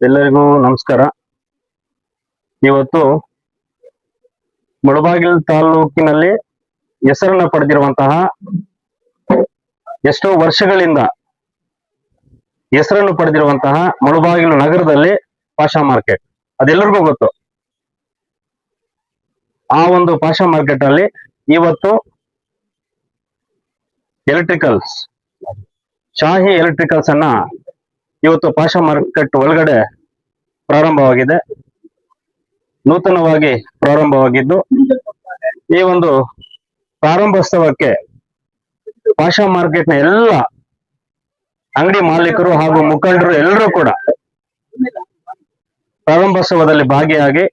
ಎಲ್ಲರಿಗೂ ನಮಸ್ಕಾರ. ಇವತ್ತು ಮುಳಬಾಗಿಲು ತಾಲೂಕಿನಲ್ಲಿ ಹೆಸರನ್ನ ಪಡೆದಿರುವಂತಹ ಎಷ್ಟೋ ವರ್ಷಗಳಿಂದ ಹೆಸರನ್ನು ಪಡೆದಿರುವಂತಹ ಮುಳಬಾಗಿಲು ನಗರದಲ್ಲಿ ಪಾಷಾ ಮಾರ್ಕೆಟ್ ಅದೆಲ್ಲರಿಗೂ ಗೊತ್ತು. ಆ ಒಂದು ಪಾಷಾ ಮಾರ್ಕೆಟ್ ಅಲ್ಲಿ ಇವತ್ತು ಎಲೆಕ್ಟ್ರಿಕಲ್ಸ್ ಶಾಹಿ ಎಲೆಕ್ಟ್ರಿಕಲ್ಸ್ ಅನ್ನ ಇವತ್ತು ಪಾಷಾ ಮಾರ್ಕೆಟ್ ಒಳಗಡೆ ಪ್ರಾರಂಭವಾಗಿದೆ. ನೂತನವಾಗಿ ಪ್ರಾರಂಭವಾಗಿದ್ದು ಈ ಒಂದು ಪ್ರಾರಂಭೋತ್ಸವಕ್ಕೆ ಪಾಷಾ ಮಾರ್ಕೆಟ್ನ ಎಲ್ಲ ಅಂಗಡಿ ಮಾಲೀಕರು ಹಾಗೂ ಮುಖಂಡರು ಎಲ್ಲರೂ ಕೂಡ ಪ್ರಾರಂಭೋತ್ಸವದಲ್ಲಿ ಭಾಗಿಯಾಗಿ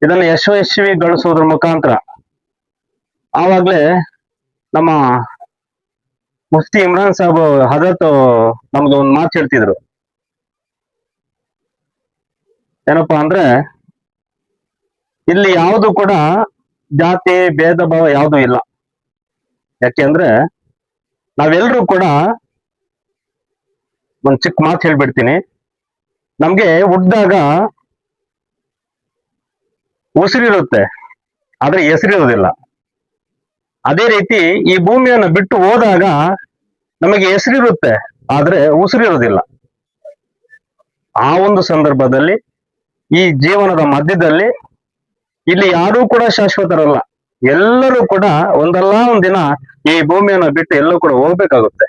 ಇದನ್ನು ಯಶಸ್ವಿಗೊಳಿಸುವುದರ ಮುಖಾಂತರ ಆವಾಗಲೇ ನಮ್ಮ ಮುಫ್ತಿ ಇಮ್ರಾನ್ ಸಾಬ್ ಹಜರತ್ ನಮ್ಗೆ ಒಂದು ಮಾತು ಹೇಳ್ತಿದ್ರು. ಏನಪ್ಪಾ ಅಂದ್ರೆ, ಇಲ್ಲಿ ಯಾವುದು ಕೂಡ ಜಾತಿ ಭೇದ ಭಾವ ಯಾವುದು ಇಲ್ಲ. ಯಾಕೆಂದ್ರೆ ನಾವೆಲ್ಲರೂ ಕೂಡ ಒಂದ್ ಚಿಕ್ಕ ಮಾತು ಹೇಳ್ಬಿಡ್ತೀನಿ. ನಮ್ಗೆ ಹುಟ್ಟಿದಾಗ ಉಸಿರಿರುತ್ತೆ, ಆದ್ರೆ ಹೆಸರಿರೋದಿಲ್ಲ. ಅದೇ ರೀತಿ ಈ ಭೂಮಿಯನ್ನು ಬಿಟ್ಟು ಹೋದಾಗ ನಮಗೆ ಹೆಸರಿರುತ್ತೆ, ಆದ್ರೆ ಉಸಿರಿರೋದಿಲ್ಲ. ಆ ಒಂದು ಸಂದರ್ಭದಲ್ಲಿ ಈ ಜೀವನದ ಮಧ್ಯದಲ್ಲಿ ಇಲ್ಲಿ ಯಾರೂ ಕೂಡ ಶಾಶ್ವತರಲ್ಲ. ಎಲ್ಲರೂ ಕೂಡ ಒಂದಲ್ಲ ಒಂದಿನ ಈ ಭೂಮಿಯನ್ನು ಬಿಟ್ಟು ಎಲ್ಲರೂ ಕೂಡ ಹೋಗ್ಬೇಕಾಗುತ್ತೆ.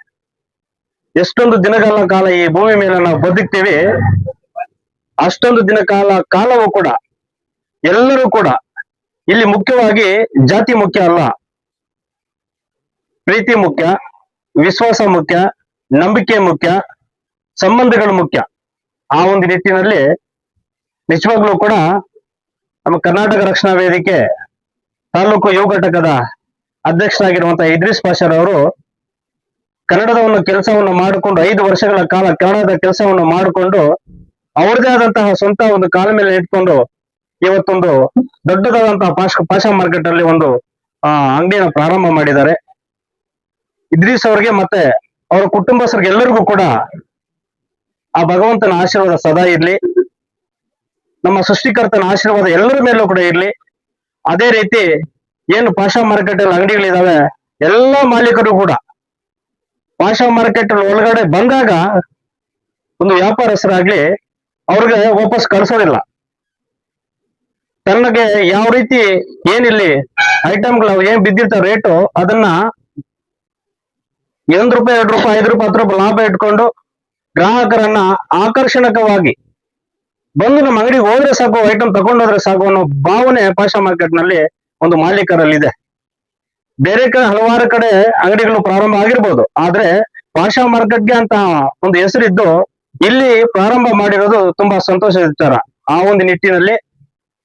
ಎಷ್ಟೊಂದು ದಿನಗಳ ಕಾಲ ಈ ಭೂಮಿ ಮೇಲೆ ನಾವು ಬದುಕ್ತೀವಿ, ಅಷ್ಟೊಂದು ದಿನ ಕಾಲವೂ ಕೂಡ ಎಲ್ಲರೂ ಕೂಡ ಇಲ್ಲಿ ಮುಖ್ಯವಾಗಿ ಜಾತಿ ಮುಖ್ಯ ಅಲ್ಲ, ಪ್ರೀತಿ ಮುಖ್ಯ, ವಿಶ್ವಾಸ ಮುಖ್ಯ, ನಂಬಿಕೆ ಮುಖ್ಯ, ಸಂಬಂಧಗಳು ಮುಖ್ಯ. ಆ ಒಂದು ನಿಟ್ಟಿನಲ್ಲಿ ನಿಜವಾಗ್ಲೂ ಕೂಡ ನಮ್ಮ ಕರ್ನಾಟಕ ರಕ್ಷಣಾ ವೇದಿಕೆ ತಾಲೂಕು ಯುವ ಘಟಕದ ಅಧ್ಯಕ್ಷರಾಗಿರುವಂತಹ ಇದ್ರೀಸ್ ಪಾಷಾರವರು ಕನ್ನಡದ ಒಂದು ಕೆಲಸವನ್ನು ಮಾಡಿಕೊಂಡು 5 ವರ್ಷಗಳ ಕಾಲ ಕನ್ನಡದ ಕೆಲಸವನ್ನು ಮಾಡಿಕೊಂಡು ಅವರದೇ ಆದಂತಹ ಸ್ವಂತ ಒಂದು ಕಾಲ ಮೇಲೆ ಇಟ್ಕೊಂಡು ಇವತ್ತೊಂದು ದೊಡ್ಡದಾದಂತಹ ಪಾಷಾ ಮಾರ್ಕೆಟ್ ಅಲ್ಲಿ ಒಂದು ಅಂಗಡಿಯನ್ನು ಪ್ರಾರಂಭ ಮಾಡಿದ್ದಾರೆ. ಇದ್ರೀಸ್ ಅವರಿಗೆ ಮತ್ತೆ ಅವರ ಕುಟುಂಬಸ್ಥರಿಗೆ ಎಲ್ಲರಿಗೂ ಕೂಡ ಆ ಭಗವಂತನ ಆಶೀರ್ವಾದ ಸದಾ ಇರ್ಲಿ, ನಮ್ಮ ಸೃಷ್ಟಿಕರ್ತನ ಆಶೀರ್ವಾದ ಎಲ್ಲರ ಮೇಲೂ ಕೂಡ ಇರ್ಲಿ. ಅದೇ ರೀತಿ ಏನು ಪಾಷಾ ಮಾರ್ಕೆಟ್ ಅಲ್ಲಿ ಅಂಗಡಿಗಳಿದಾವೆ, ಎಲ್ಲ ಮಾಲೀಕರು ಕೂಡ ಪಾಷಾ ಮಾರ್ಕೆಟ್ ಒಳಗಡೆ ಬಂದಾಗ ಒಂದು ವ್ಯಾಪಾರಸ್ಥರಾಗ್ಲಿ ಅವ್ರಿಗೆ ವಾಪಸ್ ಕಳಿಸೋದಿಲ್ಲ. ತನಗೆ ಯಾವ ರೀತಿ ಏನಿಲ್ಲಿ ಐಟಮ್ಗಳು ಏನ್ ಬಿದ್ದಿರ್ತಾವ ರೇಟು, ಅದನ್ನ ₹1, ₹2, ₹5, ₹10 ಲಾಭ ಇಟ್ಕೊಂಡು ಗ್ರಾಹಕರನ್ನ ಆಕರ್ಷಣಕವಾಗಿ ಬಂದು ನಮ್ಮ ಅಂಗಡಿಗೆ ಹೋದ್ರೆ ಸಾಕು, ಐಟಮ್ ತಗೊಂಡೋದ್ರೆ ಸಾಕು ಅನ್ನೋ ಭಾವನೆ ಪಾಷಾ ಮಾರ್ಕೆಟ್ ನಲ್ಲಿ ಒಂದು ಮಾಲೀಕರಲ್ಲಿದೆ. ಬೇರೆ ಕಡೆ ಹಲವಾರು ಕಡೆ ಅಂಗಡಿಗಳು ಪ್ರಾರಂಭ ಆಗಿರ್ಬೋದು, ಆದ್ರೆ ಪಾಷಾ ಮಾರ್ಕೆಟ್ಗೆ ಅಂತ ಒಂದು ಹೆಸರಿದ್ದು ಇಲ್ಲಿ ಪ್ರಾರಂಭ ಮಾಡಿರೋದು ತುಂಬಾ ಸಂತೋಷದ ವಿಚಾರ. ಆ ಒಂದು ನಿಟ್ಟಿನಲ್ಲಿ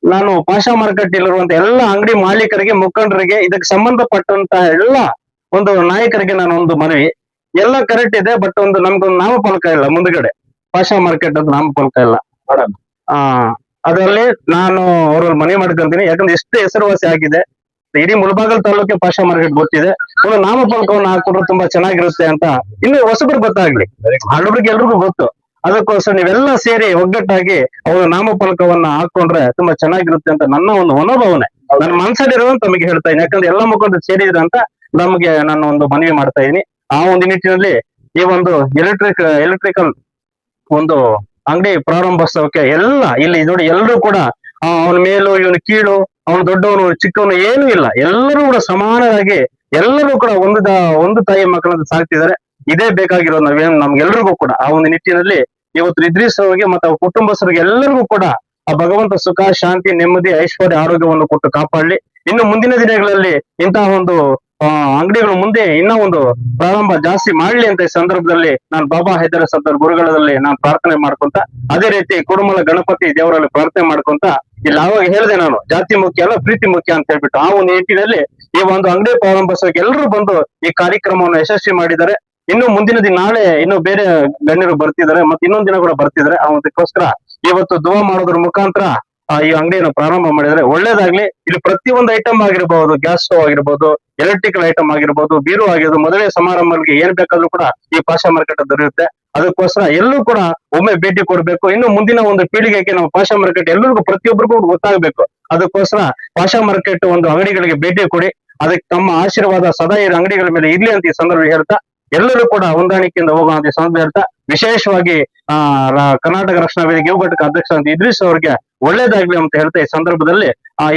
ನಾನು ಪಾಷಾ ಮಾರ್ಕೆಟ್ ಇಲ್ಲಿರುವಂತ ಎಲ್ಲ ಅಂಗಡಿ ಮಾಲೀಕರಿಗೆ, ಮುಖಂಡರಿಗೆ, ಇದಕ್ಕೆ ಸಂಬಂಧಪಟ್ಟಂತಹ ಎಲ್ಲ ಒಂದು ನಾಯಕರಿಗೆ ನಾನು ಒಂದು ಮನವಿ. ಎಲ್ಲ ಕರೆಕ್ಟ್ ಇದೆ, ಬಟ್ ಒಂದು ನಮ್ಗೊಂದು ನಾಮಫಲಕ ಇಲ್ಲ ಮುಂದ್ಗಡೆ, ಪಾಷಾ ಮಾರ್ಕೆಟ್ ಅಂತ ನಾಮಫಲಕ ಇಲ್ಲ. ಅದರಲ್ಲಿ ನಾನು ಅವ್ರಲ್ಲಿ ಮನವಿ ಮಾಡ್ಕೊಂತೀನಿ. ಯಾಕಂದ್ರೆ ಎಷ್ಟು ಹೆಸರುವಾಸಿ ಆಗಿದೆ, ಇಡೀ ಮುಳಬಾಗಿಲು ತಾಲೂಕೆ ಪಾಷಾ ಮಾರ್ಕೆಟ್ ಗೊತ್ತಿದೆ. ಒಂದು ನಾಮಫಲಕವನ್ನು ಹಾಕೊಂಡ್ರೆ ತುಂಬಾ ಚೆನ್ನಾಗಿರುತ್ತೆ ಅಂತ ಇನ್ನು ಹೊಸಬ್ರಿಗೆ ಗೊತ್ತಾಗ್ಲಿ, ಹಳಬ್ರಿಗೆ ಎಲ್ರಿಗೂ ಗೊತ್ತು. ಅದಕ್ಕೋಸ್ಕರ ನೀವೆಲ್ಲ ಸೇರಿ ಒಗ್ಗಟ್ಟಾಗಿ ಅವರು ನಾಮಫಲಕವನ್ನ ಹಾಕೊಂಡ್ರೆ ತುಂಬಾ ಚೆನ್ನಾಗಿರುತ್ತೆ ಅಂತ ನನ್ನ ಒಂದು ಮನೋಭಾವನೆ, ನನ್ನ ಮನಸ್ಸಲ್ಲಿರೋದು ತಮಗೆ ಹೇಳ್ತಾ ಇದ್ದೀನಿ. ಯಾಕಂದ್ರೆ ಎಲ್ಲ ಮುಖಂಡರು ಸೇರಿದ್ರೆ ಅಂತ ನಮಗೆ ನಾನು ಒಂದು ಮನವಿ ಮಾಡ್ತಾ ಇದ್ದೀನಿ. ಆ ಒಂದು ನಿಟ್ಟಿನಲ್ಲಿ ಈ ಒಂದು ಎಲೆಕ್ಟ್ರಿಕಲ್ ಒಂದು ಅಂಗಡಿ ಪ್ರಾರಂಭೋತ್ಸವಕ್ಕೆ ಎಲ್ಲ ಇಲ್ಲಿ ನೋಡಿ, ಎಲ್ಲರೂ ಕೂಡ ಅವನ ಮೇಲೂ ಇವನು ಕೀಳು, ಅವನು ದೊಡ್ಡವನು ಚಿಕ್ಕವನು ಏನೂ ಇಲ್ಲ, ಎಲ್ಲರೂ ಕೂಡ ಸಮಾನರಾಗಿ ಎಲ್ಲರೂ ಕೂಡ ಒಂದು ತಾಯಿ ಮಕ್ಕಳನ್ನ ಸಾಕ್ತಿದ್ದಾರೆ. ಇದೇ ಬೇಕಾಗಿರೋದು ನಮ್ಗೆಲ್ರಿಗೂ ಕೂಡ. ಆ ಒಂದು ನಿಟ್ಟಿನಲ್ಲಿ ಇವತ್ತು ಇದ್ರೀಸ್ ಅವರಿಗೆ ಮತ್ತು ಅವ್ರ ಕುಟುಂಬಸ್ಥರಿಗೆ ಎಲ್ಲರಿಗೂ ಕೂಡ ಆ ಭಗವಂತ ಸುಖ, ಶಾಂತಿ, ನೆಮ್ಮದಿ, ಐಶ್ವರ್ಯ, ಆರೋಗ್ಯವನ್ನು ಕೊಟ್ಟು ಕಾಪಾಡಲಿ. ಇನ್ನು ಮುಂದಿನ ದಿನಗಳಲ್ಲಿ ಇಂತಹ ಒಂದು ಅಂಗಡಿಗಳು ಮುಂದೆ ಇನ್ನೂ ಒಂದು ಪ್ರಾರಂಭ ಜಾಸ್ತಿ ಮಾಡ್ಲಿ ಅಂತ ಈ ಸಂದರ್ಭದಲ್ಲಿ ನಾನು ಬಾಬಾ ಹೈದರ ಸತ್ತರ್ ಗುರುಗಳಲ್ಲಿ ನಾನು ಪ್ರಾರ್ಥನೆ ಮಾಡ್ಕೊಂತ, ಅದೇ ರೀತಿ ಕುಡುಮಲ ಗಣಪತಿ ದೇವರಲ್ಲಿ ಪ್ರಾರ್ಥನೆ ಮಾಡ್ಕೊಂತ, ಇಲ್ಲಿ ಆವಾಗ ಹೇಳಿದೆ ನಾನು ಜಾತಿ ಮುಖ್ಯ ಅಲ್ಲ ಪ್ರೀತಿ ಮುಖ್ಯ ಅಂತ ಹೇಳ್ಬಿಟ್ಟು. ಆ ಒಂದು ನಿಟ್ಟಿನಲ್ಲಿ ಈ ಒಂದು ಅಂಗಡಿ ಪ್ರಾರಂಭಿಸೋಕೆ ಎಲ್ಲರೂ ಬಂದು ಈ ಕಾರ್ಯಕ್ರಮವನ್ನು ಯಶಸ್ವಿ ಮಾಡಿದ್ದಾರೆ. ಇನ್ನು ಮುಂದಿನ ದಿನ ನಾಳೆ ಇನ್ನು ಬೇರೆ ಗಣ್ಯರು ಬರ್ತಿದ್ದಾರೆ, ಮತ್ತೆ ಇನ್ನೊಂದ್ ದಿನ ಕೂಡ ಬರ್ತಿದ್ದಾರೆ. ಅದಕ್ಕೋಸ್ಕರ ಇವತ್ತು ದುವಾ ಮಾಡೋದ್ರ ಮುಖಾಂತರ ಈ ಅಂಗಡಿಯನ್ನು ಪ್ರಾರಂಭ ಮಾಡಿದ್ರೆ ಒಳ್ಳೇದಾಗ್ಲಿ. ಇಲ್ಲಿ ಪ್ರತಿಯೊಂದು ಐಟಮ್ ಆಗಿರ್ಬಹುದು, ಗ್ಯಾಸ್ ಸ್ಟವ್ ಆಗಿರ್ಬೋದು, ಎಲೆಕ್ಟ್ರಿಕಲ್ ಐಟಮ್ ಆಗಿರ್ಬೋದು, ಬೀರು ಆಗಿರ್ಬೋದು, ಮದುವೆ ಸಮಾರಂಭಗಳಿಗೆ ಏನ್ ಬೇಕಾದ್ರೂ ಕೂಡ ಈ ಪಾಷಾ ಮಾರ್ಕೆಟ್ ದೊರೆಯುತ್ತೆ. ಅದಕ್ಕೋಸ್ಕರ ಎಲ್ಲೂ ಕೂಡ ಒಮ್ಮೆ ಭೇಟಿ ಕೊಡ್ಬೇಕು. ಇನ್ನು ಮುಂದಿನ ಒಂದು ಪೀಳಿಗೆಗೆ ನಾವು ಪಾಷಾ ಮಾರ್ಕೆಟ್ ಎಲ್ಲರಿಗೂ ಪ್ರತಿಯೊಬ್ಬರಿಗೂ ಗೊತ್ತಾಗಬೇಕು. ಅದಕ್ಕೋಸ್ಕರ ಪಾಷಾ ಮಾರ್ಕೆಟ್ ಒಂದು ಅಂಗಡಿಗಳಿಗೆ ಭೇಟಿ ಕೊಡಿ. ಅದಕ್ಕೆ ತಮ್ಮ ಆಶೀರ್ವಾದ ಸದಾ ಈ ಅಂಗಡಿಗಳ ಮೇಲೆ ಇರ್ಲಿ ಅಂತ ಈ ಸಂದರ್ಭ ಹೇಳ್ತಾ, ಎಲ್ಲರೂ ಕೂಡ ಹೊಂದಾಣಿಕೆಯಿಂದ ಹೋಗುವಂತ ಈ ಸಂದರ್ಭ ಹೇಳ್ತಾ, ವಿಶೇಷವಾಗಿ ಕರ್ನಾಟಕ ರಕ್ಷಣಾ ವೇದಿಕೆ ಯುವ ಘಟಕ ಅಧ್ಯಕ್ಷ ಅಂತ ಇದ್ರೀಸ್ ಅವರಿಗೆ ಒಳ್ಳೇದಾಗ್ಲಿ ಅಂತ ಹೇಳ್ತಾ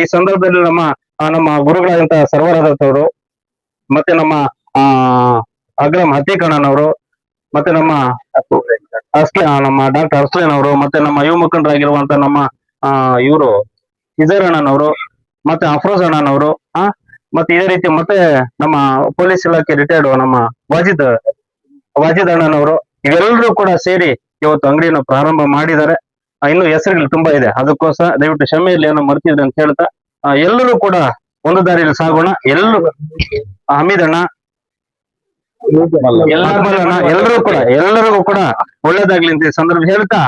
ಈ ಸಂದರ್ಭದಲ್ಲಿ ನಮ್ಮ ಗುರುಗಳಾದಂತಹ ಸರ್ವರಾದವರು ಮತ್ತೆ ನಮ್ಮ ಅಗ್ರಮ್ ಹತ್ತೀಕಣ್ಣನವರು ಮತ್ತೆ ನಮ್ಮ ಡಾಕ್ಟರ್ ಅರ್ಸ್ಲೇನ್ ಅವರು ಮತ್ತೆ ನಮ್ಮ ಯುವ ಮುಖಂಡರಾಗಿರುವಂತ ನಮ್ಮ ಇವರು ಇಜರ್ ಅಣ್ಣನವರು ಮತ್ತೆ ಅಫ್ರೋಜ್ ಅಣ್ಣನವರು ಮತ್ತೆ ಇದೇ ರೀತಿ ಮತ್ತೆ ನಮ್ಮ ಪೊಲೀಸ್ ಇಲಾಖೆ ರಿಟೈರ್ಡ್ ನಮ್ಮ ವಾಜಿದ್ ಅಣ್ಣನವರು ಇವೆಲ್ಲರೂ ಕೂಡ ಸೇರಿ ಇವತ್ತು ಅಂಗಡಿಯನ್ನು ಪ್ರಾರಂಭ ಮಾಡಿದ್ದಾರೆ. ಇನ್ನು ಹೆಸರುಗಳು ತುಂಬಾ ಇದೆ, ಅದಕ್ಕೋಸ್ಕರ ದಯವಿಟ್ಟು ಕ್ಷಮೆಯಲ್ಲಿ ಏನೋ ಮರ್ತಿದ್ರೆ ಅಂತ ಹೇಳ್ತಾ ಎಲ್ಲರೂ ಕೂಡ ಒಂದು ದಾರಿಯಲ್ಲಿ ಸಾಗೋಣ. ಹಮೀದ್ ಅಣ್ಣ ಎಲ್ಲರಿಗೂ ಕೂಡ ಒಳ್ಳೇದಾಗ್ಲಿ ಅಂತ ಈ ಸಂದರ್ಭ ಹೇಳ್ತಾ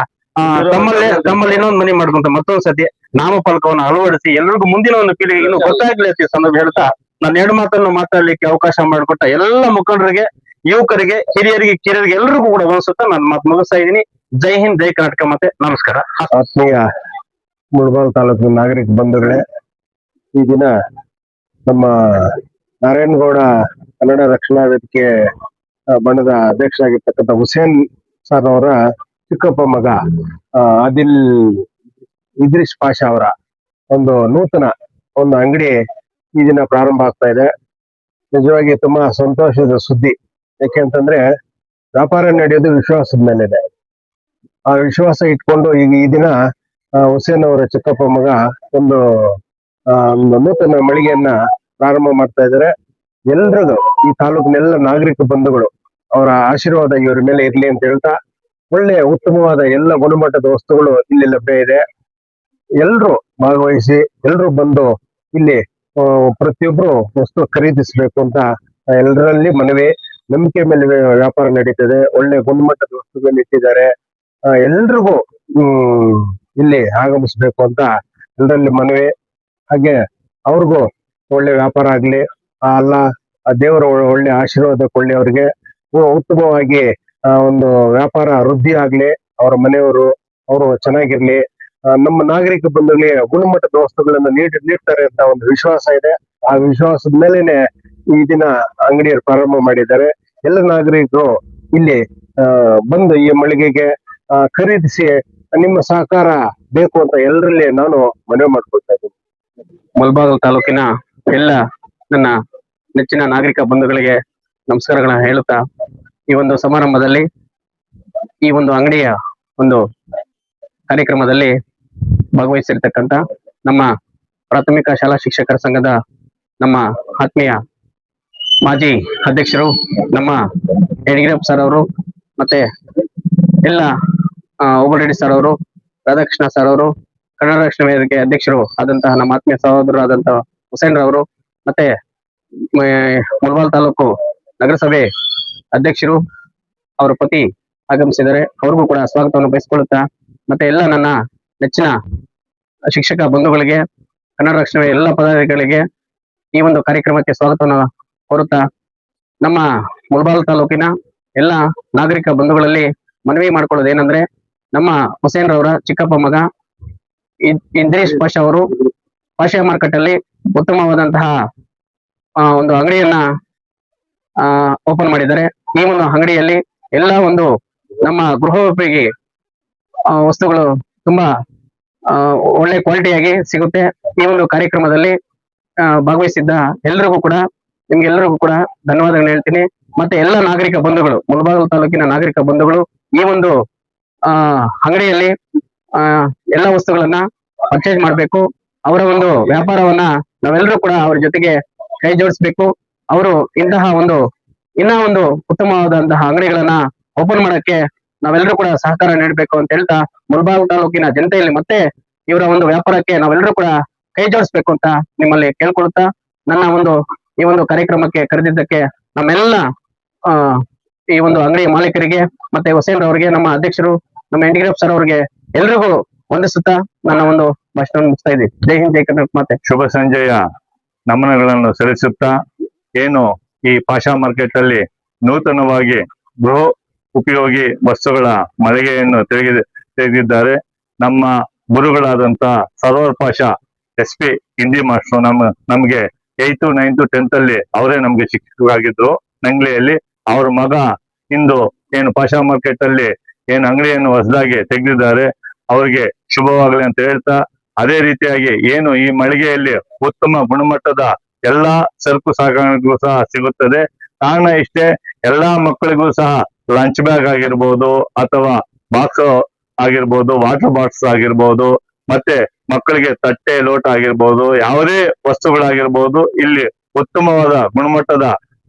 ತಮ್ಮಲ್ಲಿ ಇನ್ನೊಂದು ಮನೆ ಮಾಡ್ಕೊಂತ ಮತ್ತೊಂದ್ ಸತಿ ನಾಮಫಲಕವನ್ನು ಅಳವಡಿಸಿ ಎಲ್ಲರಿಗೂ ಮುಂದಿನ ಒಂದು ಪೀಳಿಗೆ ಇನ್ನು ಗೊತ್ತಾಗ್ಲಿ ಅಂತ ಈ ಸಂದರ್ಭ ಹೇಳ್ತಾ ನಾನು ಎರಡು ಮಾತನ್ನು ಮಾತಾಡ್ಲಿಕ್ಕೆ ಅವಕಾಶ ಮಾಡಿಕೊಟ್ಟ ಎಲ್ಲ ಮುಖಂಡರಿಗೆ, ಯುವಕರಿಗೆ, ಹಿರಿಯರಿಗೆ, ಕಿರಿಯರಿಗೆ ಎಲ್ಲರಿಗೂ ಕೂಡ ಗೌರವಿಸುತ್ತಾ ನಾನು ಮಾತು ಮುಗಿಸ್ತಾ ಇದ್ದೀನಿ. ಜೈ ಹಿಂದ್, ಜೈ ಕರ್ನಾಟಕ, ಮತ್ತೆ ನಮಸ್ಕಾರ. ಆತ್ಮೀಯ ಮುಳಬಾಗಿಲು ತಾಲೂಕಿನ ನಾಗರಿಕ ಬಂಧುಗಳೇ, ಈ ದಿನ ನಮ್ಮ ನಾರಾಯಣಗೌಡ ಕನ್ನಡ ರಕ್ಷಣಾ ವೇದಿಕೆ ಬಣದ ಅಧ್ಯಕ್ಷರಾಗಿರ್ತಕ್ಕಂಥ ಹುಸೇನ್ ಸರ್ ಅವರ ಚಿಕ್ಕಪ್ಪ ಮಗ ಆದಿಲ್ ಇದ್ರಿಸ್ ಪಾಷಾ ಅವರ ಒಂದು ನೂತನ ಒಂದು ಅಂಗಡಿ ಈ ದಿನ ಪ್ರಾರಂಭ ಆಗ್ತಾ ಇದೆ. ನಿಜವಾಗಿ ತುಂಬಾ ಸಂತೋಷದ ಸುದ್ದಿ. ಯಾಕೆಂತಂದ್ರೆ ವ್ಯಾಪಾರ ನಡೆಯೋದು ವಿಶ್ವಾಸದ ಮೇಲಿದೆ. ಆ ವಿಶ್ವಾಸ ಇಟ್ಕೊಂಡು ಈಗ ಈ ದಿನ ಹುಸೇನ್ ಅವರ ಚಿಕ್ಕಪ್ಪ ಮಗ ಒಂದು ನೂತನ ಮಳಿಗೆಯನ್ನ ಪ್ರಾರಂಭ ಮಾಡ್ತಾ ಇದ್ದಾರೆ. ಎಲ್ರದು ಈ ತಾಲೂಕಿನೆಲ್ಲ ನಾಗರಿಕ ಬಂಧುಗಳು ಅವರ ಆಶೀರ್ವಾದ ಇವರ ಮೇಲೆ ಇರ್ಲಿ ಅಂತ ಹೇಳ್ತಾ, ಒಳ್ಳೆ ಉತ್ತಮವಾದ ಎಲ್ಲ ಗುಣಮಟ್ಟದ ವಸ್ತುಗಳು ಇಲ್ಲಿ ಲಭ್ಯ ಇದೆ. ಎಲ್ರು ಭಾಗವಹಿಸಿ ಎಲ್ರು ಬಂದು ಇಲ್ಲಿ ಪ್ರತಿಯೊಬ್ರು ವಸ್ತು ಖರೀದಿಸಬೇಕು ಅಂತ ಎಲ್ಲರಲ್ಲಿ ಮನವಿ. ನಂಬಿಕೆ ಮೇಲೆ ವ್ಯಾಪಾರ ನಡೀತದೆ. ಒಳ್ಳೆ ಗುಣಮಟ್ಟದ ವಸ್ತುಗಳನ್ನು ಇಟ್ಟಿದ್ದಾರೆ. ಎಲ್ರಿಗೂ ಇಲ್ಲಿ ಆಗಮಿಸ್ಬೇಕು ಅಂತ ಎಲ್ಲರಲ್ಲಿ ಮನವಿ. ಹಾಗೆ ಅವ್ರಿಗೂ ಒಳ್ಳೆ ವ್ಯಾಪಾರ ಆಗ್ಲಿ, ಆ ದೇವರ ಒಳ್ಳೆ ಆಶೀರ್ವಾದ ಕೊಳ್ಳಿ. ಅವ್ರಿಗೆ ಉತ್ತಮವಾಗಿ ಒಂದು ವ್ಯಾಪಾರ ವೃದ್ಧಿ ಆಗ್ಲಿ, ಅವರ ಮನೆಯವರು ಅವರು ಚೆನ್ನಾಗಿರ್ಲಿ. ನಮ್ಮ ನಾಗರಿಕ ಬಂಧುಗಳಿಗೆ ಗುಣಮಟ್ಟದ ವಸ್ತುಗಳನ್ನು ನೀಡ್ತಾರೆ ಅಂತ ಒಂದು ವಿಶ್ವಾಸ ಇದೆ. ಆ ವಿಶ್ವಾಸದ ಮೇಲೆನೆ ಈ ದಿನ ಅಂಗಡಿಯನ್ನು ಪ್ರಾರಂಭ ಮಾಡಿದ್ದಾರೆ. ಎಲ್ಲ ನಾಗರಿಕರು ಇಲ್ಲಿ ಬಂದು ಈ ಮಳಿಗೆಗೆ ಖರೀದಿಸಿ ನಿಮ್ಮ ಸಹಕಾರ ಬೇಕು ಅಂತ ಎಲ್ಲರಲ್ಲಿ ನಾನು ಮನವಿ ಮಾಡ್ಕೊಳ್ತಾ ಇದ್ದೀನಿ. ಮುಳಬಾಗಿಲು ತಾಲೂಕಿನ ಎಲ್ಲ ನನ್ನ ನೆಚ್ಚಿನ ನಾಗರಿಕ ಬಂಧುಗಳಿಗೆ ನಮಸ್ಕಾರಗಳನ್ನ ಹೇಳುತ್ತಾ, ಈ ಒಂದು ಸಮಾರಂಭದಲ್ಲಿ ಈ ಒಂದು ಅಂಗಡಿಯ ಒಂದು ಕಾರ್ಯಕ್ರಮದಲ್ಲಿ ಭಾಗವಹಿಸಿರ್ತಕ್ಕಂಥ ನಮ್ಮ ಪ್ರಾಥಮಿಕ ಶಾಲಾ ಶಿಕ್ಷಕರ ಸಂಘದ ನಮ್ಮ ಆತ್ಮೀಯ ಮಾಜಿ ಅಧ್ಯಕ್ಷರು ನಮ್ಮ ಯಡಿಯೂರಪ್ಪ ಸರ್ ಅವರು, ಮತ್ತೆ ಎಲ್ಲ ಓಬಳರೆಡ್ಡಿ ಸರ್ ಅವರು, ರಾಧಾಕೃಷ್ಣ ಸರ್ ಅವರು, ಕನ್ನಡ ರಕ್ಷಣಾ ವೇದಿಕೆ ಅಧ್ಯಕ್ಷರು ಆದಂತಹ ನಮ್ಮ ಆತ್ಮೀಯ ಸಹೋದರರಾದಂತಹ ಹುಸೇನ್ ರವರು, ಮತ್ತೆ ಮುಳಬಾಗಿಲು ತಾಲೂಕು ನಗರಸಭೆ ಅಧ್ಯಕ್ಷರು ಅವರ ಪತಿ ಆಗಮಿಸಿದ್ದಾರೆ. ಅವ್ರಿಗೂ ಕೂಡ ಸ್ವಾಗತವನ್ನು ಬಯಸಿಕೊಳ್ಳುತ್ತಾ, ಮತ್ತೆ ಎಲ್ಲ ನನ್ನ ನೆಚ್ಚಿನ ಶಿಕ್ಷಕ ಬಂಧುಗಳಿಗೆ, ಕನ್ನಡ ರಕ್ಷಣಾ ಎಲ್ಲ ಪದಾಧಿಕಾರಿಗಳಿಗೆ ಈ ಒಂದು ಕಾರ್ಯಕ್ರಮಕ್ಕೆ ಸ್ವಾಗತವನ್ನು ಕೋರುತ್ತಾ, ನಮ್ಮ ಮುಳಬಾಗಿಲು ತಾಲೂಕಿನ ಎಲ್ಲ ನಾಗರಿಕ ಬಂಧುಗಳಲ್ಲಿ ಮನವಿ ಮಾಡ್ಕೊಳ್ಳೋದು ಏನಂದ್ರೆ, ನಮ್ಮ ಹುಸೇನ್ ರವರ ಚಿಕ್ಕಪ್ಪ ಮಗ ಇದ್ರೀಸ್ ಪಾಷಾ ಅವರು ಪಾಷಾ ಮಾರ್ಕೆಟ್ ಅಲ್ಲಿ ಉತ್ತಮವಾದಂತಹ ಒಂದು ಅಂಗಡಿಯನ್ನ ಓಪನ್ ಮಾಡಿದ್ದಾರೆ. ಈ ಒಂದು ಅಂಗಡಿಯಲ್ಲಿ ಎಲ್ಲ ಒಂದು ನಮ್ಮ ಗೃಹೋಪಯೋಗಿ ವಸ್ತುಗಳು ತುಂಬಾ ಒಳ್ಳೆ ಕ್ವಾಲಿಟಿಯಾಗಿ ಸಿಗುತ್ತೆ. ಈ ಒಂದು ಕಾರ್ಯಕ್ರಮದಲ್ಲಿ ಭಾಗವಹಿಸಿದ್ದ ಎಲ್ಲರಿಗೂ ಕೂಡ ನಿಮ್ಗೆಲ್ಲರಿಗೂ ಕೂಡ ಧನ್ಯವಾದಗಳು ಹೇಳ್ತೀನಿ. ಮತ್ತೆ ಎಲ್ಲ ನಾಗರಿಕ ಬಂಧುಗಳು, ಮುಳಬಾಗಿಲು ತಾಲೂಕಿನ ನಾಗರಿಕ ಬಂಧುಗಳು ಈ ಒಂದು ಅಂಗಡಿಯಲ್ಲಿ ಎಲ್ಲ ವಸ್ತುಗಳನ್ನ ಪರ್ಚೇಸ್ ಮಾಡ್ಬೇಕು. ಅವರ ಒಂದು ವ್ಯಾಪಾರವನ್ನ ನಾವೆಲ್ಲರೂ ಕೂಡ ಅವ್ರ ಜೊತೆಗೆ ಕೈ ಜೋಡಿಸ್ಬೇಕು. ಅವರು ಇಂತಹ ಒಂದು ಉತ್ತಮವಾದಂತಹ ಅಂಗಡಿಗಳನ್ನ ಓಪನ್ ಮಾಡಕ್ಕೆ ನಾವೆಲ್ಲರೂ ಕೂಡ ಸಹಕಾರ ನೀಡಬೇಕು ಅಂತ ಹೇಳ್ತಾ, ಮುಳಬಾಗಿಲು ತಾಲೂಕಿನ ಜನತೆಯಲ್ಲಿ ಮತ್ತೆ ಇವರ ಒಂದು ವ್ಯಾಪಾರಕ್ಕೆ ನಾವೆಲ್ಲರೂ ಕೂಡ ಕೈ ಜೋಡಿಸ್ಬೇಕು ಅಂತ ನಿಮ್ಮಲ್ಲಿ ಕೇಳ್ಕೊಳ್ತಾ, ನನ್ನ ಈ ಒಂದು ಕಾರ್ಯಕ್ರಮಕ್ಕೆ ಕರೆದಿದ್ದಕ್ಕೆ ನಮ್ಮೆಲ್ಲ ಈ ಒಂದು ಅಂಗಡಿ ಮಾಲೀಕರಿಗೆ ಮತ್ತೆ ಹುಸೇನ್ ಅವರಿಗೆ, ನಮ್ಮ ಅಧ್ಯಕ್ಷರು, ನಮ್ಮ ಯಡಿಯೂರಪ್ಪ ಸರ್ ಅವರಿಗೆ ಎಲ್ರಿಗೂ ವಂದಿಸುತ್ತಾ ನನ್ನ ಒಂದು ಭಾಷಣ ಮುಗಿಸ್ತಾ ಇದ್ದೀವಿ. ಜೈ ಹಿಂದ್, ಜೈ ಕರ್ನಾಟಕ. ಮತ್ತೆ ಶುಭ ಸಂಜೆಯ ನಮನಗಳನ್ನು ಸಲ್ಲಿಸುತ್ತಾ, ಏನು ಈ ಪಾಷಾ ಮಾರ್ಕೆಟ್ ಅಲ್ಲಿ ನೂತನವಾಗಿ ಉಪಯೋಗಿ ವಸ್ತುಗಳ ಮಳಿಗೆಯನ್ನು ತೆಗೆದಿದ್ದಾರೆ. ನಮ್ಮ ಗುರುಗಳಾದಂತ ಸರ್ವರ್ ಪಾಷಾ SP ಹಿಂದಿ ಮಾಸ್ಟರ್ ನಮ್ಗೆ 8th 9th 10th ಅಲ್ಲಿ ಅವರೇ ನಮ್ಗೆ ಶಿಕ್ಷಕರಾಗಿದ್ರು ನಂಗ್ಲಿಯಲ್ಲಿ. ಅವ್ರ ಮಗ ಇಂದು ಏನು ಪಾಷಾ ಮಾರ್ಕೆಟ್ ಅಲ್ಲಿ ಏನು ಅಂಗಡಿಯನ್ನು ಹೊಸದಾಗಿ ತೆಗೆದಿದ್ದಾರೆ, ಅವ್ರಿಗೆ ಶುಭವಾಗಲಿ ಅಂತ ಹೇಳ್ತಾ, ಅದೇ ರೀತಿಯಾಗಿ ಏನು ಈ ಮಳಿಗೆಯಲ್ಲಿ ಉತ್ತಮ ಗುಣಮಟ್ಟದ ಎಲ್ಲಾ ಸರಕು ಸಾಗಣೆಗೂ ಸಹ ಸಿಗುತ್ತದೆ. ಕಾರಣ ಇಷ್ಟೇ, ಎಲ್ಲಾ ಮಕ್ಕಳಿಗೂ ಸಹ ಲಂಚ್ ಬ್ಯಾಗ್ ಆಗಿರ್ಬೋದು ಅಥವಾ ಬಾಕ್ಸ್ ಆಗಿರ್ಬೋದು, ವಾಟರ್ ಬಾಕ್ಸ್ ಆಗಿರ್ಬೋದು, ಮತ್ತೆ ಮಕ್ಕಳಿಗೆ ತಟ್ಟೆ ಲೋಟ ಆಗಿರ್ಬೋದು, ಯಾವುದೇ ವಸ್ತುಗಳಾಗಿರ್ಬೋದು ಇಲ್ಲಿ ಉತ್ತಮವಾದ ಗುಣಮಟ್ಟದ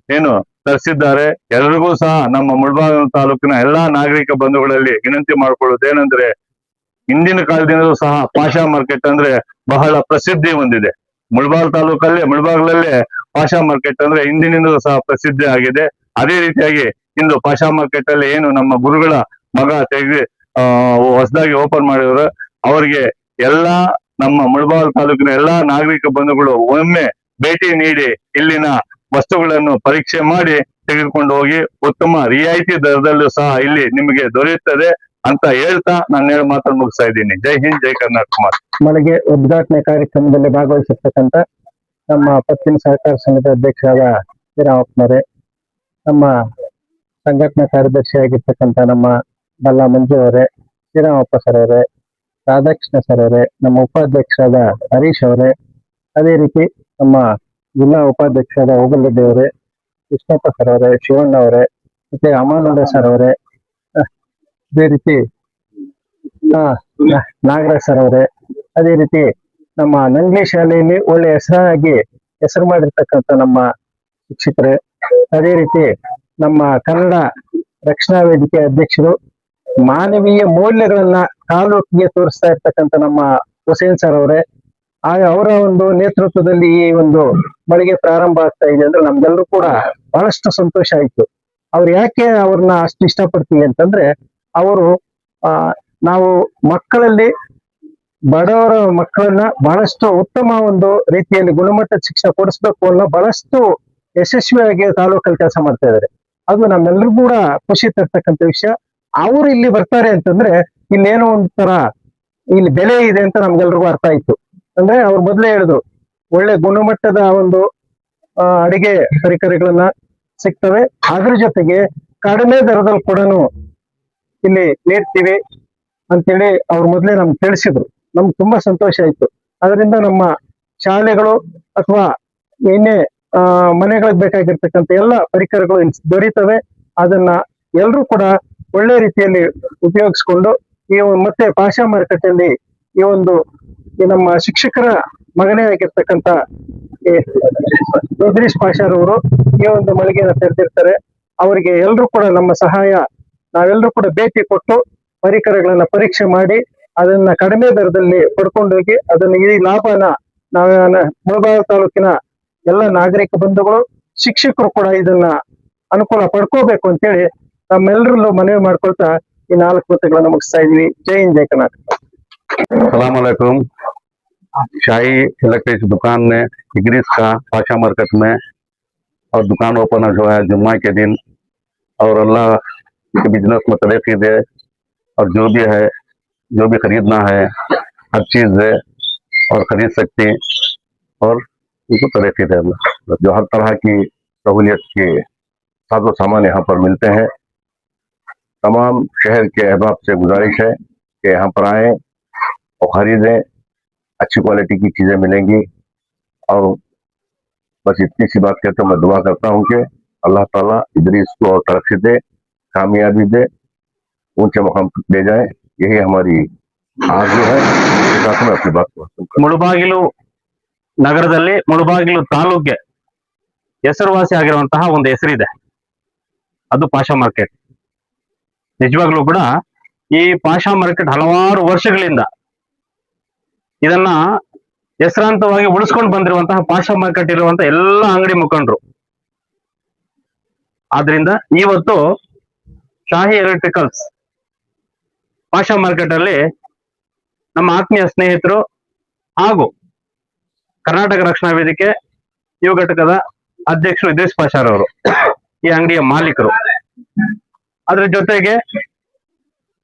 ಏನು ತರಿಸಿದ್ದಾರೆ. ಎಲ್ರಿಗೂ ಸಹ ನಮ್ಮ ಮುಳಬಾಗಿಲು ತಾಲೂಕಿನ ಎಲ್ಲಾ ನಾಗರಿಕ ಬಂಧುಗಳಲ್ಲಿ ವಿನಂತಿ ಮಾಡ್ಕೊಳ್ಳೋದೇನೆಂದ್ರೆ, ಹಿಂದಿನ ಕಾಲದಿಂದಲೂ ಸಹ ಪಾಷಾ ಮಾರ್ಕೆಟ್ ಅಂದ್ರೆ ಬಹಳ ಪ್ರಸಿದ್ಧಿ ಹೊಂದಿದೆ. ಮುಳಬಾಗಿಲಲ್ಲೇ ಪಾಷಾ ಮಾರ್ಕೆಟ್ ಅಂದ್ರೆ ಹಿಂದಿನಿಂದಲೂ ಸಹ ಪ್ರಸಿದ್ಧಿ ಆಗಿದೆ. ಅದೇ ರೀತಿಯಾಗಿ ಇಂದು ಪಾಷಾ ಮಾರ್ಕೆಟ್ ಅಲ್ಲಿ ಏನು ನಮ್ಮ ಗುರುಗಳ ಮಗ ಹೊಸದಾಗಿ ಓಪನ್ ಮಾಡಿದ್ರು, ಅವರಿಗೆ ಎಲ್ಲಾ ನಮ್ಮ ಮುಳಬಾಗಿಲು ತಾಲೂಕಿನ ಎಲ್ಲಾ ನಾಗರಿಕ ಬಂಧುಗಳು ಒಮ್ಮೆ ಭೇಟಿ ನೀಡಿ ಇಲ್ಲಿನ ವಸ್ತುಗಳನ್ನು ಪರೀಕ್ಷೆ ಮಾಡಿ ತೆಗೆದುಕೊಂಡು ಹೋಗಿ ಉತ್ತಮ ರಿಯಾಯಿತಿ ದರದಲ್ಲೂ ಸಹ ಇಲ್ಲಿ ನಿಮಗೆ ದೊರೆಯುತ್ತದೆ ಅಂತ ಹೇಳ್ತಾ ನಾನು ಹೇಳಿ ಮಾತನ್ನು ಮುಗಿಸ್ತಾ ಇದ್ದೀನಿ. ಜೈ ಹಿಂದ್, ಜೈ ಕರ್ನಾಟಕ ಮಾತು. ಮಳಿಗೆ ಉದ್ಘಾಟನೆ ಕಾರ್ಯಕ್ರಮದಲ್ಲಿ ಭಾಗವಹಿಸಿರ್ತಕ್ಕಂಥ ನಮ್ಮ ಪತ್ತಿನ ಸಹಕಾರ ಸಂಘದ ಅಧ್ಯಕ್ಷರಾದ ಶ್ರೀರಾಮಪ್ಪನವರೇ, ನಮ್ಮ ಸಂಘಟನಾ ಕಾರ್ಯದರ್ಶಿಯಾಗಿರ್ತಕ್ಕಂಥ ನಮ್ಮ ಬಲ್ಲ ಮಂಜು ಅವರೇ, ಶ್ರೀರಾಮಪ್ಪ ಸರ್ ಅವರೇ, ರಾಧಾಕೃಷ್ಣ ಸರ್ ಅವರೇ, ನಮ್ಮ ಉಪಾಧ್ಯಕ್ಷರಾದ ಹರೀಶ್ ಅವರೇ, ಅದೇ ರೀತಿ ನಮ್ಮ ಜಿಲ್ಲಾ ಉಪಾಧ್ಯಕ್ಷರಾದ ಹೋಗಲರೆಡ್ಡಿ ಅವರೇ, ಕೃಷ್ಣಪ್ಪ ಸರ್ ಅವರೇ, ಶಿವಣ್ಣ ಅವರೇ, ಮತ್ತೆ ಅಮಾನುಲ್ಲ ಸರ್ ಅವರೇ, ಅದೇ ರೀತಿ ನಾಗರಾಜ್ ಸರ್ ಅವರೇ, ಅದೇ ರೀತಿ ನಮ್ಮ ನಂಗ್ಲಿ ಶಾಲೆಯಲ್ಲಿ ಒಳ್ಳೆ ಹೆಸರು ಮಾಡಿರ್ತಕ್ಕಂಥ ನಮ್ಮ ಶಿಕ್ಷಕರೇ, ಅದೇ ರೀತಿ ನಮ್ಮ ಕನ್ನಡ ರಕ್ಷಣಾ ವೇದಿಕೆ ಅಧ್ಯಕ್ಷರು, ಮಾನವೀಯ ಮೌಲ್ಯಗಳನ್ನ ತಾಲೂಕಿಗೆ ತೋರಿಸ್ತಾ ಇರ್ತಕ್ಕಂಥ ನಮ್ಮ ಹುಸೇನ್ ಸರ್ ಅವರೇ, ಅವರ ಒಂದು ನೇತೃತ್ವದಲ್ಲಿ ಈ ಒಂದು ಮಳಿಗೆ ಪ್ರಾರಂಭ ಆಗ್ತಾ ಇದೆ ಅಂದ್ರೆ ನಮ್ಗೆಲ್ಲರೂ ಕೂಡ ಬಹಳಷ್ಟು ಸಂತೋಷ ಆಯ್ತು. ಅವ್ರು ಯಾಕೆ ಅವ್ರನ್ನ ಅಷ್ಟು ಇಷ್ಟಪಡ್ತೀವಿ ಅಂತಂದ್ರೆ, ಅವರು ನಾವು ಮಕ್ಕಳಲ್ಲಿ ಬಡವರ ಮಕ್ಕಳನ್ನ ಬಹಳಷ್ಟು ಉತ್ತಮ ಒಂದು ರೀತಿಯಲ್ಲಿ ಗುಣಮಟ್ಟದ ಶಿಕ್ಷಣ ಕೊಡಿಸ್ಬೇಕು ಅನ್ನೋ ಬಹಳಷ್ಟು ಯಶಸ್ವಿಯಾಗಿ ತಾಲೂಕಲ್ಲಿ ಕೆಲಸ ಮಾಡ್ತಾ ಇದ್ದಾರೆ. ಅದು ನಮ್ಮೆಲ್ಲರೂ ಕೂಡ ಖುಷಿ ತರ್ತಕ್ಕಂಥ ವಿಷಯ. ಅವ್ರು ಇಲ್ಲಿ ಬರ್ತಾರೆ ಅಂತಂದ್ರೆ ಇಲ್ಲೇನೋ ಒಂಥರ ಇಲ್ಲಿ ಬೆಲೆ ಇದೆ ಅಂತ ನಮ್ಗೆಲ್ರಿಗೂ ಅರ್ಥ ಆಯ್ತು. ಅಂದ್ರೆ ಅವ್ರು ಮೊದಲೇ ಹೇಳಿದ್ರು, ಒಳ್ಳೆ ಗುಣಮಟ್ಟದ ಒಂದು ಅಡಿಗೆ ಪರಿಕರಗಳನ್ನ ಸಿಗ್ತವೆ, ಅದ್ರ ಜೊತೆಗೆ ಕಡಿಮೆ ದರದಲ್ಲಿ ಕೂಡ ಇಲ್ಲಿ ನೀಡ್ತೀವಿ ಅಂತೇಳಿ ಅವ್ರು ಮೊದಲೇ ನಮ್ಗೆ ತಿಳಿಸಿದ್ರು. ನಮ್ಗೆ ತುಂಬಾ ಸಂತೋಷ ಆಯ್ತು. ಅದರಿಂದ ನಮ್ಮ ಶಾಲೆಗಳು ಅಥವಾ ಇನ್ನೇ ಮನೆಗಳಿಗೆ ಬೇಕಾಗಿರ್ತಕ್ಕಂಥ ಎಲ್ಲ ಪರಿಕರಗಳು ಇಲ್ಲಿ ದೊರೀತವೆ. ಅದನ್ನ ಎಲ್ಲರೂ ಕೂಡ ಒಳ್ಳೆ ರೀತಿಯಲ್ಲಿ ಉಪಯೋಗಿಸ್ಕೊಂಡು ಮತ್ತೆ ಪಾಷಾ ಮಾರ್ಕೆಟ್ ಅಲ್ಲಿ ಈ ನಮ್ಮ ಶಿಕ್ಷಕರ ಮಗನೇ ಆಗಿರ್ತಕ್ಕಂಥ ಇದ್ರೀಸ್ ಪಾಷಾರವರು ಈ ಒಂದು ಮಳಿಗೆಯನ್ನು ತೆರೆದಿರ್ತಾರೆ. ಅವರಿಗೆ ಎಲ್ಲರೂ ಕೂಡ ನಮ್ಮ ಸಹಾಯ, ನಾವೆಲ್ಲರೂ ಕೂಡ ಭೇಟಿ ಕೊಟ್ಟು ಪರಿಕರಗಳನ್ನ ಪರೀಕ್ಷೆ ಮಾಡಿ ಅದನ್ನ ಕಡಿಮೆ ದರದಲ್ಲಿ ಪಡ್ಕೊಂಡೋಗಿ ಅದನ್ನ ಈ ಲಾಭನ ಮುಳಬಾಗಿಲು ತಾಲೂಕಿನ ಎಲ್ಲ ನಾಗರಿಕ ಬಂಧುಗಳು, ಶಿಕ್ಷಕರು ಕೂಡ ಇದನ್ನ ಅನುಕೂಲ ಪಡ್ಕೋಬೇಕು ಅಂತೇಳಿ ನಮ್ಮೆಲ್ಲರಲ್ಲೂ ಮನವಿ ಮಾಡ್ಕೊಳ್ತಾ ಈ 4 ಮಾತುಗಳನ್ನ ಮುಗಿಸ್ತಾ ಇದೀವಿ. ಜೈ ಹಿಂದ್, ಜೈ ಕರ್ನಾಟಕ. अस्सलाम वालेकुम। शाही इलेक्ट्रिक दुकान में इग्रिस का पाशा मार्केट में और दुकान ओपन जो है जुम्मा के दिन, और अल्लाह के बिजनेस में तरक्की दे, और जो भी है जो भी खरीदना है हर चीज है और खरीद सकते हैं, और उनको तरक्की दे। जो हर तरह की सहूलियत के साजो सामान यहाँ पर मिलते हैं। तमाम शहर के अहबाब से गुजारिश है कि यहाँ पर आए और खरीदें, अच्छी क्वालिटी की चीजें मिलेंगी। और बस इतनी सी बात कहते मैं दुआ करता हूँ कि अल्लाह ताला इदरीस को और तरक्की दे, कामयाबी दे, ऊंचे मुकाम तक ले जाए, यही हमारी आरज़ू है। इसके साथ मैं अपनी बात को ಮುಳಬಾಗಿಲು ನಗರದಲ್ಲಿ ಮುಳಬಾಗಿಲು ತಾಲೂಕಿಗೆ ಹೆಸರುವಾಸಿ ಆಗಿರುವಂತಹ ಒಂದು ಹೆಸರಿದೆ, ಅದು ಪಾಷಾ ಮಾರ್ಕೆಟ್. ನಿಜವಾಗ್ಲೂ ಕೂಡ ಈ ಪಾಷಾ ಮಾರ್ಕೆಟ್ ಹಲವಾರು ವರ್ಷಗಳಿಂದ ಇದನ್ನ ಹೆಸರಾಂತವಾಗಿ ಉಳಿಸ್ಕೊಂಡು ಬಂದಿರುವಂತಹ ಪಾಷಾ ಮಾರ್ಕೆಟ್ ಇರುವಂತ ಎಲ್ಲ ಅಂಗಡಿ ಮುಖಂಡರು. ಆದ್ರಿಂದ ಇವತ್ತು ಶಾಹಿ ಎಲೆಕ್ಟ್ರಿಕಲ್ಸ್ ಪಾಷಾ ಮಾರ್ಕೆಟ್ ಅಲ್ಲಿ ನಮ್ಮ ಆತ್ಮೀಯ ಸ್ನೇಹಿತರು ಹಾಗೂ ಕರ್ನಾಟಕ ರಕ್ಷಣಾ ವೇದಿಕೆ ಯುವ ಘಟಕದ ಅಧ್ಯಕ್ಷರು ಇದ್ರೀಸ್ ಪಾಷಾರವರು, ಈ ಅಂಗಡಿಯ ಮಾಲೀಕರು, ಅದ್ರ ಜೊತೆಗೆ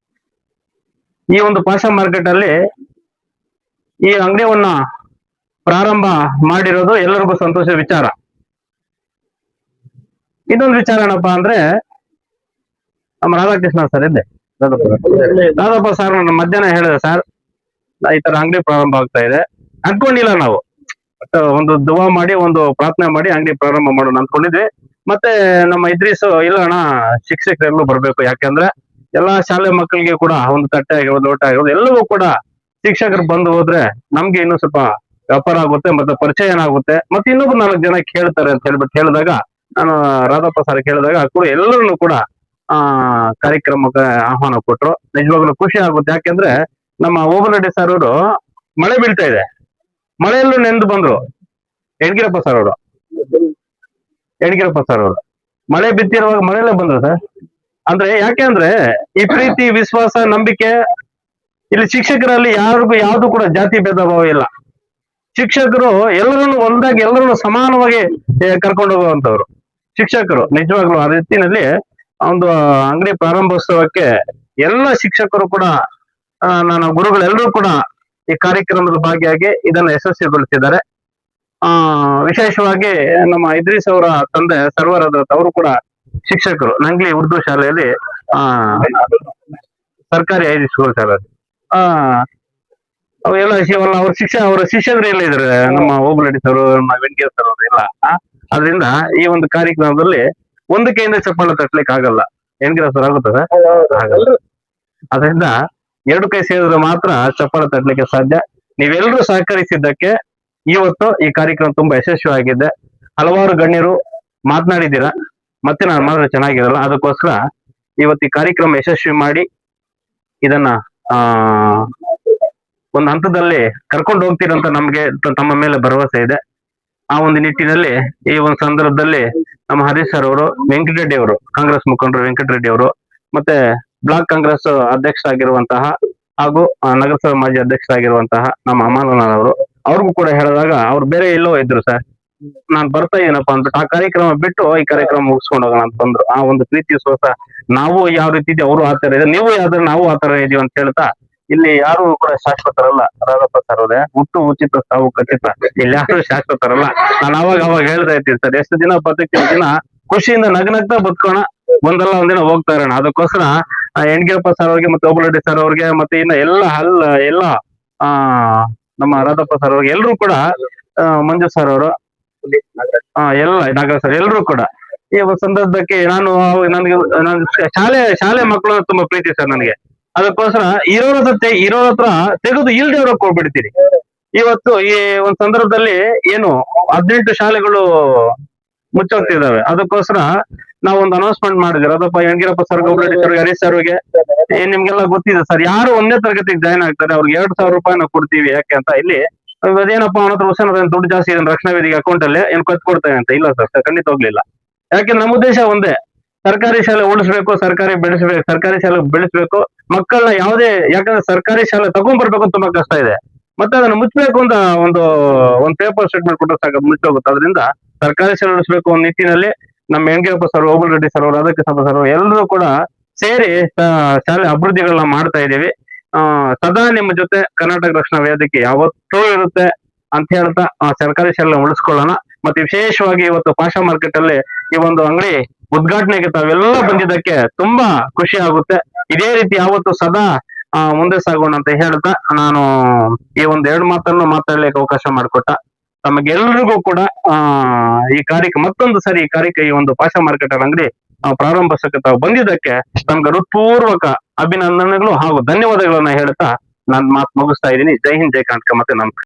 ಈ ಒಂದು ಪಾಷಾ ಮಾರ್ಕೆಟ್ ಅಲ್ಲಿ ಈ ಅಂಗಡಿಯನ್ನ ಪ್ರಾರಂಭ ಮಾಡಿರೋದು ಎಲ್ಲರಿಗೂ ಸಂತೋಷದ ವಿಚಾರ. ಇನ್ನೊಂದು ವಿಚಾರ ಏನಪ್ಪಾ ಅಂದ್ರೆ, ನಮ್ಮ ರಾಧಾಕೃಷ್ಣ ಸರ್ ಇದ್ದೆ ರಾಧಪ್ಪ ಸರ್ ಮಧ್ಯಾಹ್ನ ಹೇಳಿದೆ, ಸರ್ ಈ ತರ ಅಂಗಡಿ ಪ್ರಾರಂಭ ಆಗ್ತಾ ಇದೆ. ಅನ್ಕೊಂಡಿಲ್ಲ ನಾವು, ಒಂದು ದುವಾ ಮಾಡಿ ಒಂದು ಪ್ರಾರ್ಥನೆ ಮಾಡಿ ಅಂಗಡಿ ಪ್ರಾರಂಭ ಮಾಡೋಣ ಅನ್ಕೊಂಡಿದ್ವಿ. ಮತ್ತೆ ನಮ್ಮ ಇದ್ರೀಸ್ ಇಲ್ಲ ಅಣ್ಣ, ಶಿಕ್ಷಕರೆಲ್ಲೂ ಬರ್ಬೇಕು, ಯಾಕಂದ್ರೆ ಎಲ್ಲಾ ಶಾಲೆ ಮಕ್ಕಳಿಗೆ ಕೂಡ ಒಂದು ತಟ್ಟೆ ಆಗಿರೋದು, ಲೋಟ ಆಗಿರೋದು ಎಲ್ಲವೂ ಕೂಡ ಶಿಕ್ಷಕರು ಬಂದು ಹೋದ್ರೆ ನಮ್ಗೆ ಇನ್ನೂ ಸ್ವಲ್ಪ ವ್ಯಾಪಾರ ಆಗುತ್ತೆ, ಮತ್ತೆ ಪರಿಚಯ ಆಗುತ್ತೆ, ಮತ್ತೆ ಇನ್ನೊಬ್ರು 4 ಜನ ಕೇಳ್ತಾರೆ ಅಂತ ಹೇಳ್ಬಿಟ್ಟು ಹೇಳಿದಾಗ, ನಾನು ರಾಧಪ್ಪ ಸರ್ ಕೇಳಿದಾಗ ಕೂಡ ಎಲ್ಲರನ್ನು ಕೂಡ ಕಾರ್ಯಕ್ರಮಕ್ಕೆ ಆಹ್ವಾನ ಕೊಟ್ರು. ನಿಜವಾಗ್ಲೂ ಖುಷಿ ಆಗುತ್ತೆ. ಯಾಕೆಂದ್ರೆ ನಮ್ಮ ಓಬಳರೆಡ್ಡಿ ಸರ್ ಅವರು ಮಳೆ ಬೀಳ್ತಾ ಇದೆ, ಮಳೆಯಲ್ಲೂ ನೆಂದು ಬಂದ್ರು. ಯಡಿಯೂರಪ್ಪ ಸರ್ ಅವರು ಮಳೆ ಬಿತ್ತಿರುವಾಗ ಮಳೆಯಲ್ಲೇ ಬಂದ್ರು ಸರ್. ಅಂದ್ರೆ ಯಾಕೆಂದ್ರೆ ಈ ಪ್ರೀತಿ, ವಿಶ್ವಾಸ, ನಂಬಿಕೆ ಇಲ್ಲಿ ಶಿಕ್ಷಕರಲ್ಲಿ ಯಾರಿಗೂ ಯಾವ್ದು ಕೂಡ ಜಾತಿ ಭೇದ ಭಾವ ಇಲ್ಲ. ಶಿಕ್ಷಕರು ಎಲ್ಲರನ್ನು ಒಂದಾಗಿ, ಎಲ್ಲರನ್ನು ಸಮಾನವಾಗಿ ಕರ್ಕೊಂಡು ಹೋಗುವಂತವ್ರು ಶಿಕ್ಷಕರು. ನಿಜವಾಗ್ಲು ಆ ರೀತಿನಲ್ಲಿ ಒಂದು ಅಂಗಡಿ ಪ್ರಾರಂಭೋತ್ಸವಕ್ಕೆ ಎಲ್ಲ ಶಿಕ್ಷಕರು ಕೂಡ, ನನ್ನ ಗುರುಗಳೆಲ್ಲರೂ ಕೂಡ ಈ ಕಾರ್ಯಕ್ರಮದ ಭಾಗಿಯಾಗಿ ಇದನ್ನ ಯಶಸ್ವಿಗೊಳಿಸಿದ್ದಾರೆ. ವಿಶೇಷವಾಗಿ ನಮ್ಮ ಇದ್ರೀಸ್ ಅವರ ತಂದೆ ಸರ್ವರ್ ಅವರು ಕೂಡ ಶಿಕ್ಷಕರು, ನಂಗ್ಲಿ ಉರ್ದು ಶಾಲೆಯಲ್ಲಿ ಸರ್ಕಾರಿ ಹೈ ಸ್ಕೂಲ್ ಶಾಲೆ. ಅವೆಲ್ಲ ಅವರ ಶಿಷ್ಯರು ಎಲ್ಲ ಇದ್ದಾರೆ, ನಮ್ಮ ಓಬಳರೆಡ್ಡಿ ಸರ್, ನಮ್ಮ ವೆಂಕಟೇಶ್ ಸರ್ ಅವರು ಎಲ್ಲ. ಅದರಿಂದ ಈ ಒಂದು ಕಾರ್ಯಕ್ರಮದಲ್ಲಿ ಒಂದು ಕೈಯಿಂದ ಚಪ್ಪಾಳೆ ತಟ್ಟಲಿಕ್ಕೆ ಆಗಲ್ಲ. ವೆಂಕಟೇಶ್ ಸರ್ ಆಗುತ್ತದೆ, ಅದರಿಂದ 2 ಕೈ ಸೇರಿದ್ರೆ ಮಾತ್ರ ಚಪ್ಪಾಳೆ ತಟ್ಟಲಿಕ್ಕೆ ಸಾಧ್ಯ. ನೀವೆಲ್ಲರೂ ಸಹಕರಿಸಿದ್ದಕ್ಕೆ ಇವತ್ತು ಈ ಕಾರ್ಯಕ್ರಮ ತುಂಬಾ ಯಶಸ್ವಿಯಾಗಿದೆ. ಹಲವಾರು ಗಣ್ಯರು ಮಾತನಾಡಿದ್ದೀರಾ, ಮತ್ತೆ ನಾನು ಮಾಡಿದ್ರೆ ಚೆನ್ನಾಗಿರಲ್ಲ. ಅದಕ್ಕೋಸ್ಕರ ಇವತ್ತು ಈ ಕಾರ್ಯಕ್ರಮ ಯಶಸ್ವಿ ಮಾಡಿ ಇದನ್ನ ಒಂದು ಹಂತದಲ್ಲಿ ಕರ್ಕೊಂಡು ಹೋಗ್ತೀರಂತ ನಮ್ಗೆ ತಮ್ಮ ಮೇಲೆ ಭರವಸೆ ಇದೆ. ಆ ಒಂದು ನಿಟ್ಟಿನಲ್ಲಿ ಈ ಒಂದು ಸಂದರ್ಭದಲ್ಲಿ ನಮ್ಮ ಹರೀಶ್ ಸರ್ ಅವರು, ವೆಂಕಟರೆಡ್ಡಿ ಅವರು, ಕಾಂಗ್ರೆಸ್ ಮುಖಂಡರು ವೆಂಕಟರೆಡ್ಡಿ ಅವರು, ಮತ್ತೆ ಬ್ಲಾಕ್ ಕಾಂಗ್ರೆಸ್ ಅಧ್ಯಕ್ಷರಾಗಿರುವಂತಹ ಹಾಗೂ ನಗರಸಭಾ ಮಾಜಿ ಅಧ್ಯಕ್ಷರಾಗಿರುವಂತಹ ನಮ್ಮ ಅಮಾನುಲ್ಲಾ ಅವರು, ಅವ್ರಿಗೂ ಕೂಡ ಹೇಳಿದಾಗ ಅವ್ರು ಬೇರೆ ಎಲ್ಲೋ ಇದ್ರು, ಸರ್ ನಾನ್ ಬರ್ತಾ ಇದೀನಪ್ಪ ಅಂದ್ಬಿಟ್ಟು ಆ ಕಾರ್ಯಕ್ರಮ ಬಿಟ್ಟು ಈ ಕಾರ್ಯಕ್ರಮ ಮುಗಿಸ್ಕೊಂಡು ಹೋಗೋಣ ಅಂತ ಬಂದ್ರು. ಆ ಒಂದು ಪ್ರೀತಿ ವಿಶ್ವಾಸ, ನಾವು ಯಾವ ರೀತಿ ಇದೀವಿ ಅವರು ಆತರ ಇದೆ, ನೀವು ಯಾವ್ದಾರ ನಾವು ಆತರ ಇದೀವಿ ಅಂತ ಹೇಳ್ತಾ, ಇಲ್ಲಿ ಯಾರು ಕೂಡ ಶಾಶ್ವತರಲ್ಲ. ರಾಧಪ್ಪ ಸರ್ ಅವರೇ, ಹುಟ್ಟು ಉಚಿತ ಸಾವು ಖಚಿತ, ಇಲ್ಲಿ ಯಾರು ಶಾಶ್ವತರಲ್ಲ. ನಾನು ಅವಾಗ ಹೇಳ್ತಾ ಇರ್ತೀನಿ ಸರ್, ಎಷ್ಟು ದಿನ ಬದುಕ್ತೀವಿ ದಿನ ಖುಷಿಯಿಂದ ನಗ್ನಗ್ತಾ ಬದುಕೋಣ, ಒಂದಲ್ಲ ಒಂದಿನ ಹೋಗ್ತಾ ಇರೋಣ. ಅದಕ್ಕೋಸ್ಕರ ಯಡಿಯೂರಪ್ಪ ಸರ್ ಅವ್ರಿಗೆ, ಮತ್ತೆ ಓಬಳರೆಡ್ಡಿ ಸರ್ ಅವ್ರಿಗೆ, ಮತ್ತೆ ಇನ್ನ ಎಲ್ಲ ನಮ್ಮ ರಾಧಪ್ಪ ಸರ್ ಅವ್ರಿಗೆ, ಎಲ್ರು ಕೂಡ ಮಂಜು ಸರ್ ಅವರು, ಎಲ್ಲ ನಾಗರಾಜ್ ಸರ್, ಎಲ್ರು ಕೂಡ ಈ ಸಂದರ್ಭಕ್ಕೆ ನನಗೆ ಶಾಲೆ ಮಕ್ಕಳು ತುಂಬಾ ಪ್ರೀತಿ ಸರ್ ನನಗೆ. ಅದಕ್ಕೋಸ್ಕರ ಇರೋರ ಹತ್ರ ತೆಗೆದು ಇಲ್ದೇವ್ರಕ್ಕೆ ಹೋಗ್ಬಿಡ್ತೀರಿ. ಇವತ್ತು ಈ ಒಂದು ಸಂದರ್ಭದಲ್ಲಿ ಏನು 18 ಶಾಲೆಗಳು ಮುಚ್ಚೋಗ್ತಿದಾವೆ. ಅದಕ್ಕೋಸ್ಕರ ನಾವು ಒಂದು ಅನೌನ್ಸ್ಮೆಂಟ್ ಮಾಡಿದ್ವಿ, ಅದಪ್ಪ ಯಡಿಯೂರಪ್ಪ ಸರ್, ಓಬಳರೆಡ್ಡಿ ಸರ್, ಹರೀಶ್ ಸರ್ಗೆ, ನಿಮ್ಗೆಲ್ಲ ಗೊತ್ತಿದೆ ಸರ್, ಯಾರು 1ನೇ ತರಗತಿಗೆ ಜಾಯ್ನ್ ಆಗ್ತಾರೆ ಅವ್ರಿಗೆ 2,000 ರೂಪಾಯಿ ನಾವು ಕೊಡ್ತೀವಿ. ಯಾಕೆ ಅಂತ, ಇಲ್ಲಿ ಅದೇನಪ್ಪ ಅವನ ಹತ್ರ ಹುಷಾರ ದುಡ್ಡು ಜಾಸ್ತಿ ಇದೆ ರಕ್ಷಣಾ ವೇದಿಕೆ ಅಕೌಂಟ್ ಅಲ್ಲಿ ಏನ್ ಕೊಡ್ತೇನೆ ಅಂತ. ಇಲ್ಲ ಸರ್, ಖಂಡಿತ ಹೋಗ್ಲಿಲ್ಲ. ಯಾಕೆ ನಮ್ಮ ಉದ್ದೇಶ ಒಂದೇ, ಸರ್ಕಾರಿ ಶಾಲೆ ಉಳಿಸ್ಬೇಕು, ಸರ್ಕಾರಿ ಶಾಲೆ ಬೆಳೆಸ್ಬೇಕು, ಮಕ್ಕಳನ್ನ ಯಾಕಂದ್ರೆ ಸರ್ಕಾರಿ ಶಾಲೆ ತಗೊಂಡ್ಬರ್ಬೇಕು ತುಂಬಾ ಕಷ್ಟ ಇದೆ. ಮತ್ತೆ ಅದನ್ನ ಮುಚ್ಚಬೇಕು ಅಂತ ಒಂದು ಪೇಪರ್ ಸ್ಟೇಟ್ಮೆಂಟ್ ಕೊಟ್ಟರೆ ಸಾಕು, ಮುಚ್ಚೋಗುತ್ತೆ. ಅದರಿಂದ ಸರ್ಕಾರಿ ಶಾಲೆ ಉಳಿಸ್ಬೇಕು ಒಂದು ನಿಟ್ಟಿನಲ್ಲಿ ನಮ್ಮ Yediyurappa sir, Obalareddy sir, Radhakrishna sir ಎಲ್ಲರೂ ಕೂಡ ಸೇರಿ ಶಾಲೆ ಅಭಿವೃದ್ಧಿಗಳನ್ನ ಮಾಡ್ತಾ ಇದೀವಿ. ಸದಾ ನಿಮ್ಮ ಜೊತೆ ಕರ್ನಾಟಕ ರಕ್ಷಣಾ ವೇದಿಕೆ ಯಾವತ್ತೂ ಇರುತ್ತೆ ಅಂತ ಹೇಳ್ತಾ ಸರ್ಕಾರಿ ಶಾಲೆ ಉಳಿಸ್ಕೊಳ್ಳೋಣ. ಮತ್ತೆ ವಿಶೇಷವಾಗಿ ಇವತ್ತು ಪಾಷಾ ಮಾರ್ಕೆಟ್ ಅಲ್ಲಿ ಈ ಒಂದು ಅಂಗಡಿ ಉದ್ಘಾಟನೆಗೆ ತಾವೆಲ್ಲ ಬಂದಿದ್ದಕ್ಕೆ ತುಂಬಾ ಖುಷಿ ಆಗುತ್ತೆ. ಇದೇ ರೀತಿ ಯಾವತ್ತು ಸದಾ ಮುಂದೆ ಸಾಗೋಣ ಅಂತ ಹೇಳ್ತಾ ನಾನು ಈ ಒಂದು 2 ಮಾತನ್ನು ಮಾತಾಡ್ಲಿಕ್ಕೆ ಅವಕಾಶ ಮಾಡಿಕೊಟ್ಟ ತಮಗೆಲ್ಲರಿಗೂ ಕೂಡ ಮತ್ತೊಂದು ಸರಿ ಈ ಒಂದು ಪಾಷಾ ಮಾರ್ಕೆಟ್ ಅಂಗಡಿ ಪ್ರಾರಂಭಿಸಕ್ಕೆ ತಾವು ಬಂದಿದ್ದಕ್ಕೆ ತಮ್ಗೆ ಹೃತ್ಪೂರ್ವಕ ಅಭಿನಂದನೆಗಳು ಹಾಗೂ ಧನ್ಯವಾದಗಳನ್ನ ಹೇಳ್ತಾ ನಾನು ಮಾತು ಮುಗಿಸ್ತಾ ಇದ್ದೀನಿ. ಜೈ ಹಿಂದ್, ಜೈ ಕರ್ನಾಟಕ. ಮತ್ತೆ ನಮಸ್ಕಾರ.